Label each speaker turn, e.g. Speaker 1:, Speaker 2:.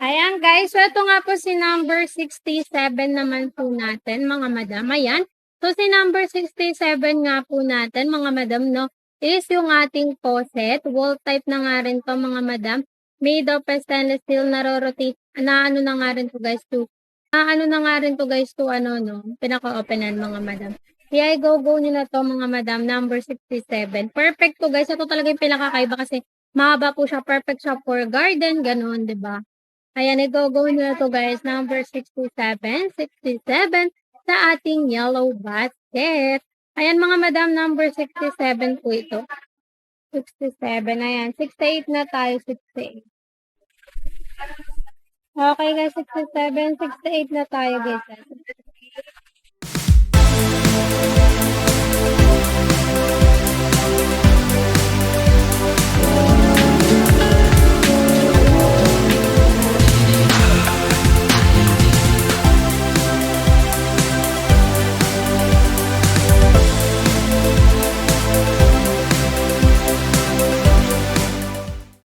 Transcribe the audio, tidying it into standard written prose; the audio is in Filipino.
Speaker 1: Ayan guys, so ito nga po si number 67 naman po natin mga madam. Ayan. So si number 67 nga po natin mga madam no, is yung ating faucet. Wall type na nga rin to mga madam. Made of stainless steel na rotate na ano na nga rin to guys to. Ano na nga rin to guys to ano no, pinaka-openan mga madam. Kaya go nyo na to mga madam, number 67. Perfect to guys. Ito talaga yung pinakakaiba kasi mahaba po siya. Perfect siya for garden, ganun, 'di ba? Ayan, i-go nyo na to guys, number 67 sa ating yellow basket. Ayan mga madam, number 67 po ito. 67, ayan. 68 na tayo, 68. Okay guys, 67, 68 na tayo guys.